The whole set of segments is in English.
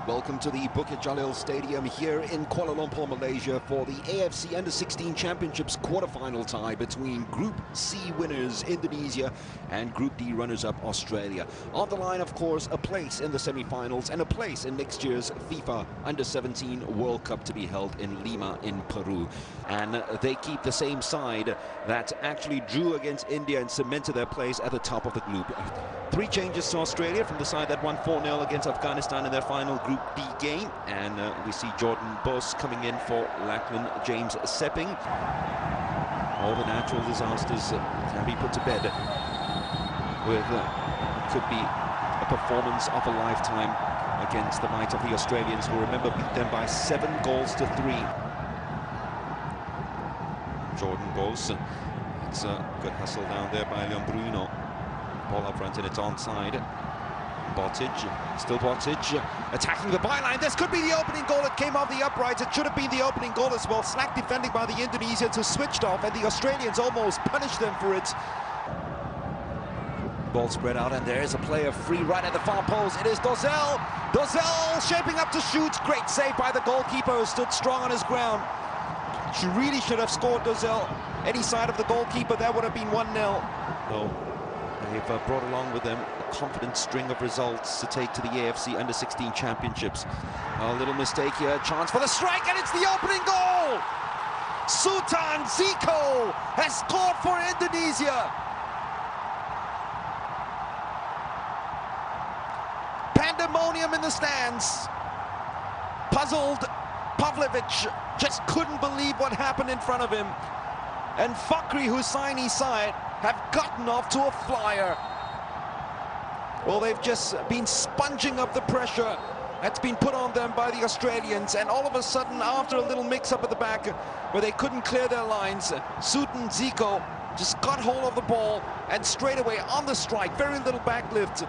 Welcome to the Bukit Jalil Stadium here in Kuala Lumpur, Malaysia for the AFC Under-16 Championships quarterfinal tie between Group C winners Indonesia and Group D runners-up Australia. On the line, of course, a place in the semi-finals and a place in next year's FIFA Under-17 World Cup to be held in Lima in Peru. And they keep the same side that actually drew against India and cemented their place at the top of the group. 3 changes to Australia from the side that won 4-0 against Afghanistan in their final Group D game. And we see Jordan Bos coming in for Lachlan James Sepping. All the natural disasters can be put to bed with could be a performance of a lifetime against the might of the Australians, who, remember, beat them by 7 goals to 3. Jordan Bos, it's a good hustle down there by Leon Bruno. Ball up front and it's onside. Bottage, still Bottage, attacking the byline. This could be the opening goal. It came off the uprights. It should have been the opening goal as well. Slack defending by the Indonesians, who switched off, and the Australians almost punished them for it. Ball spread out, and there is a player free right at the far post. It is Dozel. Dozel shaping up to shoot. Great save by the goalkeeper, who stood strong on his ground. She really should have scored, Dozel. Any side of the goalkeeper, that would have been 1-0. No. They've brought along with them a confident string of results to take to the AFC Under-16 Championships. A little mistake here, chance for the strike, and it's the opening goal! Sultan Ziko has scored for Indonesia. Pandemonium in the stands. Puzzled Pavlovic just couldn't believe what happened in front of him. And Fakhri Hussaini's side have gotten off to a flyer. Well, they've just been sponging up the pressure that's been put on them by the Australians, and all of a sudden, after a little mix-up at the back where they couldn't clear their lines, Sultan Ziko just got hold of the ball and straight away on the strike, very little backlift,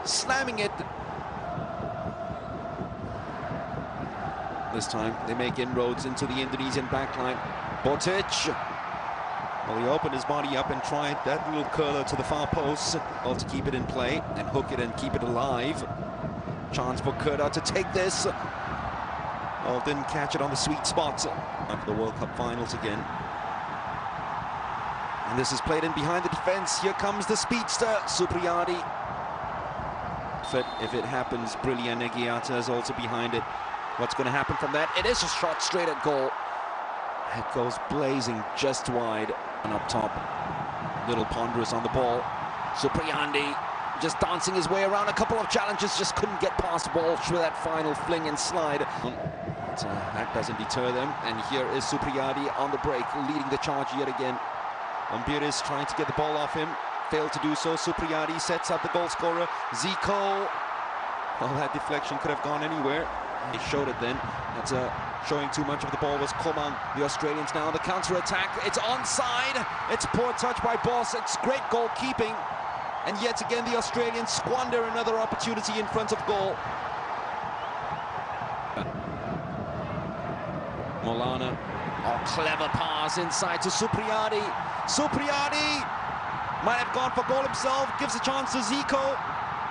slamming it. This time they make inroads into the Indonesian backline. Bottage. Well, he opened his body up and tried that little curler to the far post, all to keep it in play and hook it and keep it alive. Chance for Kurda to take this. Oh, didn't catch it on the sweet spot. After the World Cup finals again. And this is played in behind the defense. Here comes the speedster, Supriyadi. If it happens, Brilliant Negiata is also behind it. What's going to happen from that? It is a shot straight at goal. It goes blazing just wide. And up top, little ponderous on the ball. Supriyadi just dancing his way around a couple of challenges, just couldn't get past Walsh with that final fling and slide. But that doesn't deter them. And here is Supriyadi on the break, leading the charge yet again. Ambiris trying to get the ball off him, failed to do so. Supriyadi sets up the goal scorer, Ziko. Well, that deflection could have gone anywhere. They showed it then. That's showing too much of the ball was Komang. The Australians now on the counter-attack. It's onside. It's poor touch by Boss. It's great goalkeeping. And yet again, the Australians squander another opportunity in front of goal. Molana. Oh, clever pass inside to Supriyadi. Supriyadi might have gone for goal himself. Gives a chance to Ziko.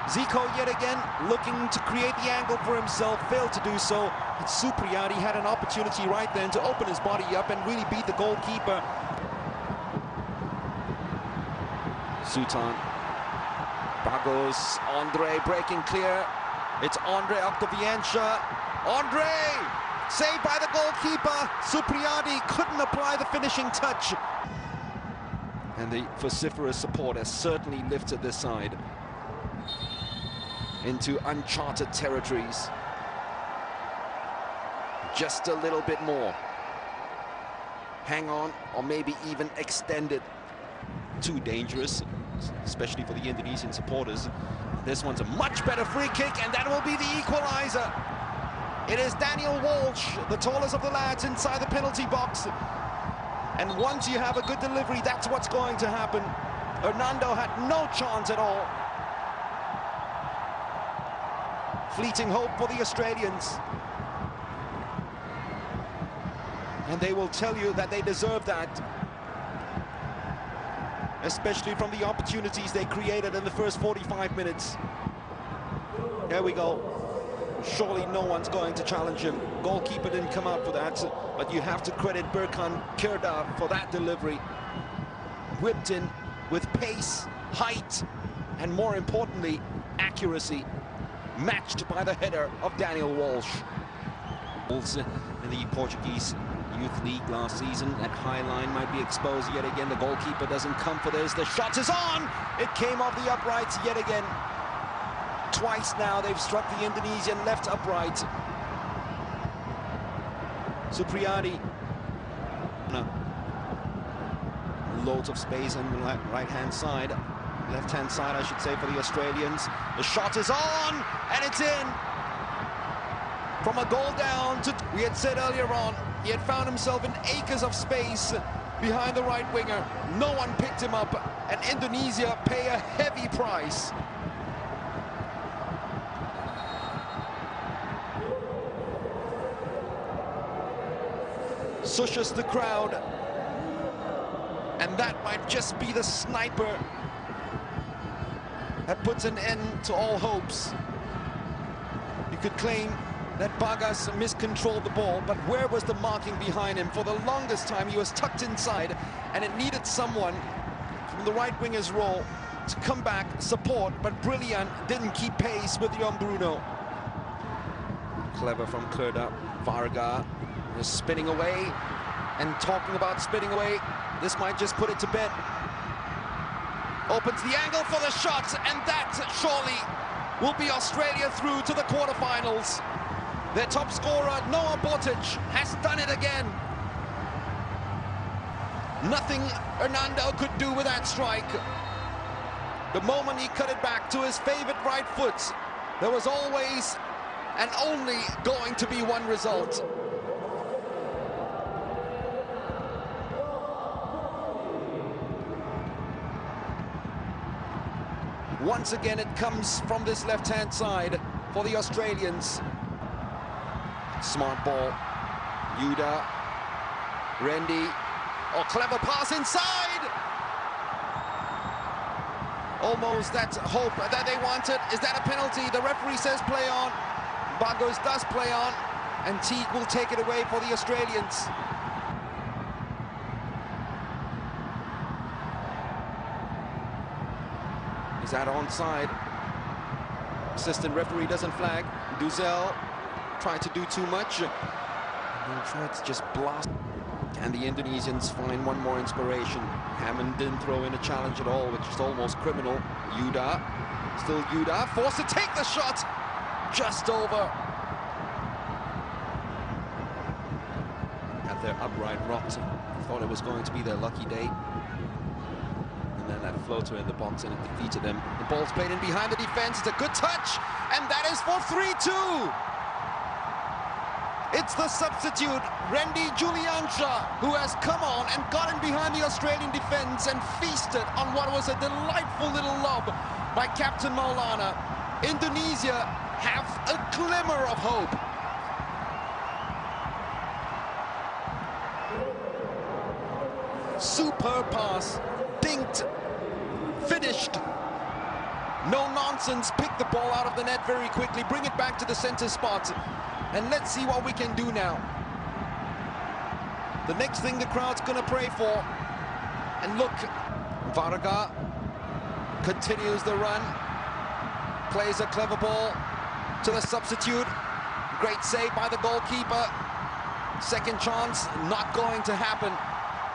Ziko yet again looking to create the angle for himself, failed to do so. And Supriyadi had an opportunity right then to open his body up and really beat the goalkeeper. Sultan. Bagos, Andre breaking clear. It's Andre Octaviancha. Andre! Saved by the goalkeeper. Supriyadi couldn't apply the finishing touch. And the vociferous support has certainly lifted this side into uncharted territories. Just a little bit more. Hang on, or maybe even extend it. Too dangerous, especially for the Indonesian supporters. This one's a much better free kick, and that will be the equalizer. It is Daniel Walsh, the tallest of the lads, inside the penalty box. And once you have a good delivery, that's what's going to happen. Hernando had no chance at all. Fleeting hope for the Australians. And they will tell you that they deserve that. Especially from the opportunities they created in the first 45 minutes. There we go. Surely no one's going to challenge him. Goalkeeper didn't come out for that, but you have to credit Berkan Kerdar for that delivery. Whipped in with pace, height, and more importantly, accuracy, matched by the header of Daniel Walsh. Also in the Portuguese Youth League last season, that high line might be exposed yet again. The goalkeeper doesn't come for this. The shot is on! It came off the uprights yet again. Twice now they've struck the Indonesian left upright. Supriyadi. No. Loads of space on the right-hand side. Left-hand side, I should say, for the Australians. The shot is on, and it's in. From a goal down to... We had said earlier on, he had found himself in acres of space behind the right winger. No one picked him up, and Indonesia pay a heavy price. Sushes the crowd, and that might just be the sniper that puts an end to all hopes. You could claim that Bagas miscontrolled the ball, but where was the marking behind him? For the longest time he was tucked inside, and it needed someone from the right winger's role to come back, support, but Brilliant didn't keep pace with Jan Bruno. Clever from Kerdar. Varga was spinning away, and talking about spinning away, this might just put it to bed. Opens the angle for the shot, and that surely will be Australia through to the quarterfinals. Their top scorer, Noah Botic, has done it again. Nothing Hernando could do with that strike. The moment he cut it back to his favorite right foot, there was always and only going to be one result. Once again, it comes from this left-hand side for the Australians. Smart ball. Yuda. Randy. Oh, clever pass inside! Almost that hope that they wanted. Is that a penalty? The referee says play on. Bagus does play on. And Teague will take it away for the Australians. Is that onside? Assistant referee doesn't flag. Duzel tried to do too much. And tried to just blast. And the Indonesians find one more inspiration. Hammond didn't throw in a challenge at all, which is almost criminal. Yuda, still Yuda, forced to take the shot. Just over. At their upright rocked. Thought it was going to be their lucky day. And then that floater in the box, and it defeated them. The ball's played in behind the defense. It's a good touch, and that is for 3-2. It's the substitute, Randy Juliansha, who has come on and gotten behind the Australian defense and feasted on what was a delightful little lob by Captain Maulana. Indonesia have a glimmer of hope. Superb pass, dinked, finished. No nonsense, pick the ball out of the net very quickly, bring it back to the center spot. And let's see what we can do now. The next thing the crowd's gonna pray for. And look, Varga continues the run. Plays a clever ball to the substitute. Great save by the goalkeeper. Second chance, not going to happen.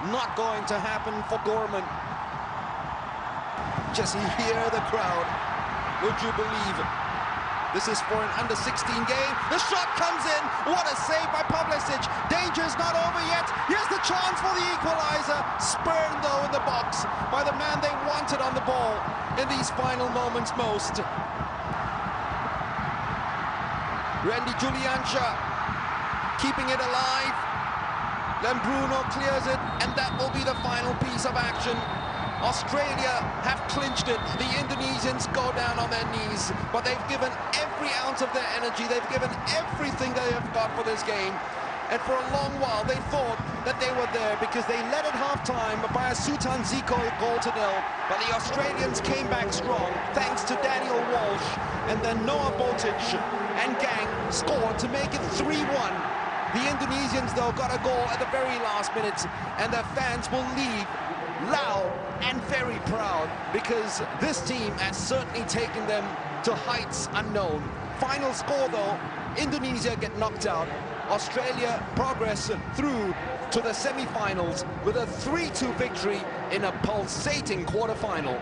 Not going to happen for Gorman. Just hear the crowd. Would you believe it? This is for an under-16 game. The shot comes in. What a save by Pavlicic. Danger's not over yet. Here's the chance for the equalizer. Spurned, though, in the box by the man they wanted on the ball in these final moments most. Randy Juliansha keeping it alive. Then Bruno clears it, and that will be the final piece of action. Australia have clinched it. The Indonesians go down on their knees, but they've given every ounce of their energy. They've given everything they have got for this game. And for a long while, they thought that they were there because they led at halftime by a Sultan Ziko goal to nil. But the Australians came back strong, thanks to Daniel Walsh and then Noah Botic and Gang scored to make it 3-1. The Indonesians, though, got a goal at the very last minute, and their fans will leave loud and very proud, because this team has certainly taken them to heights unknown. Final score, though, Indonesia get knocked out. Australia progress through to the semi-finals with a 3-2 victory in a pulsating quarter-final.